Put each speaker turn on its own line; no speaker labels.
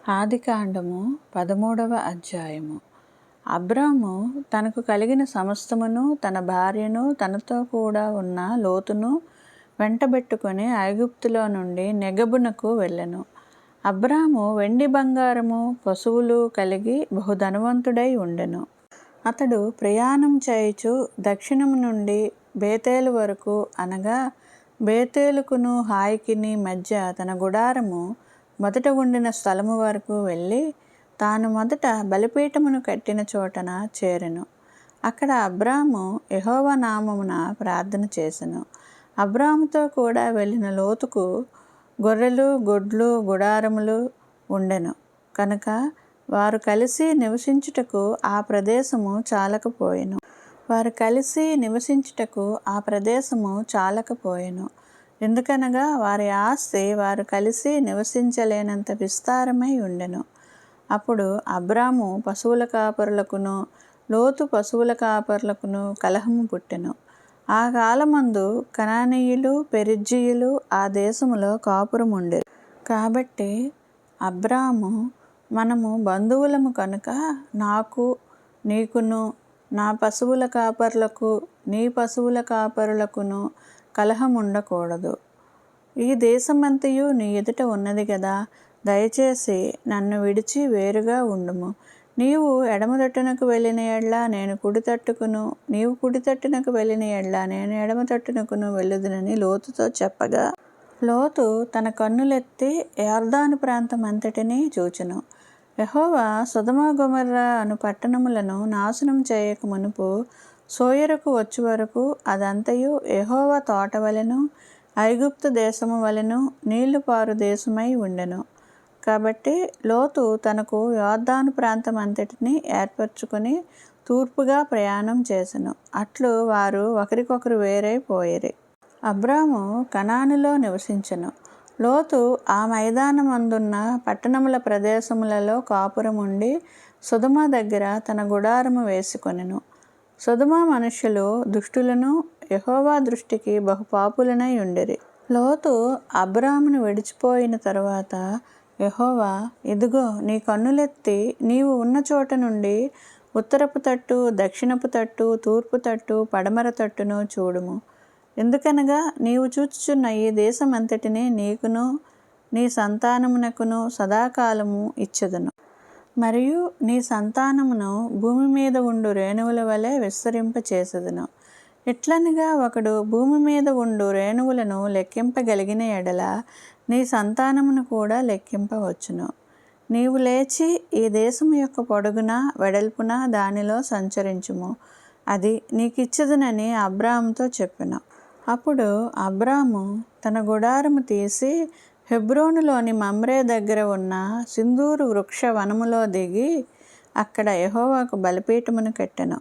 ఆదికాండము 13వ అధ్యాయము. అబ్రాము తనకు కలిగిన సమస్తమును, తన భార్యను, తనతో కూడా ఉన్న లోతును వెంటబెట్టుకొని ఐగుప్తులో నుండి నెగబునకు వెళ్ళెను. అబ్రాము వెండి బంగారము పశువులు కలిగి బహుధనవంతుడై ఉండెను. అతడు ప్రయాణం చేయుచు దక్షిణము నుండి బేతేలు వరకు, అనగా బేతేలుకును హాయికిని మధ్య తన గుడారము మొదట ఉండిన స్థలము వరకు వెళ్ళి, తాను మొదట బలిపీఠమును కట్టిన చోటన చేరెను. అక్కడ అబ్రాము యెహోవా నామమున ప్రార్థన చేసెను. అబ్రాముతో కూడా వెళ్ళిన లోతుకు గొర్రెలు, గొడ్లు, గుడారములు ఉండెను కనుక వారు కలిసి నివసించుటకు ఆ ప్రదేశము చాలకపోయెను. ఎందుకనగా వారి ఆస్తి వారు కలిసి నివసించలేనంత విస్తారమై ఉండెను. అప్పుడు అబ్రాము పశువుల కాపరులకును, లోతు పశువుల కాపరులకును కలహము పుట్టెను. ఆ కాలమందు కనానీయులు, పెరిజ్జీయులు ఆ దేశములో కాపురముండిరి. కాబట్టి అబ్రాము, మనము బంధువులము కనుక నాకు, నీకును, నా పశువుల కాపరులకు, నీ పశువుల కాపరులకును కలహముండకూడదు. ఈ దేశమంతయు నీ ఎదుట ఉన్నది గదా, దయచేసి నన్ను విడిచి వేరుగా ఉండుము. నీవు ఎడమ తట్టునకు వెళ్ళిన ఎడ్ల నేను కుడి తట్టుకును, నీవు కుడి తట్టునకు వెళ్ళిన ఎడ్ల నేను ఎడమ తట్టునకును వెళ్ళుదునని లోతుతో చెప్పగా, లోతు తన కన్నులెత్తి యొర్దాను ప్రాంతమంతటినీ చూచెను. యెహోవా సొదొమ గొమొర్రా అను పట్టణములను నాశనం చేయక మునుపు సోయరుకు వచ్చు వరకు అదంతయు యెహోవా తోట వలెను, ఐగుప్తు దేశము వలెను నీళ్లు పారు దేశమై ఉండెను. కాబట్టి లోతు తనకు యొర్దాను ప్రాంతమంతటిని ఏర్పరచుకొని తూర్పుగా ప్రయాణం చేసెను. అట్లు వారు ఒకరికొకరు వేరై పోయిరి. అబ్రాము కనానులో నివసించెను. లోతు ఆ మైదానమందున్న పట్టణముల ప్రదేశములలో కాపురముండి సొదొమ దగ్గర తన గుడారము వేసుకొనెను. సొదొమ మనుష్యులు దుష్టులను, యెహోవా దృష్టికి బహుపాపులనై ఉండిరి. లోతు అబ్రామును విడిచిపోయిన తరువాత యెహోవా, ఇదిగో, నీ కన్నులెత్తి నీవు ఉన్న చోట నుండి ఉత్తరపు తట్టు, దక్షిణపు తట్టు, తూర్పు తట్టు, పడమర తట్టును చూడుము. ఎందుకనగా నీవు చూచుచున్న ఈ దేశమంతటిని నీకును నీ సంతానమునకును సదాకాలము ఇచ్చెదను. మరియు నీ సంతానమును భూమి మీద ఉండు రేణువుల వలె విస్తరింపచేసెదను. ఎట్లనగా ఒకడు భూమి మీద ఉండు రేణువులను లెక్కింపగలిగిన ఎడల నీ సంతానమును కూడా లెక్కింపవచ్చును. నీవు లేచి ఈ దేశము యొక్క పొడుగున వెడల్పున దానిలో సంచరించుము, అది నీకిచ్చెదనని అబ్రాముతో చెప్పెను. అప్పుడు అబ్రాము తన గుడారము తీసి హెబ్రోనులోని మమ్రే దగ్గర ఉన్న సింధూరు వృక్ష వనములో దిగి అక్కడ యెహోవాకు బలిపీఠమును కట్టెను.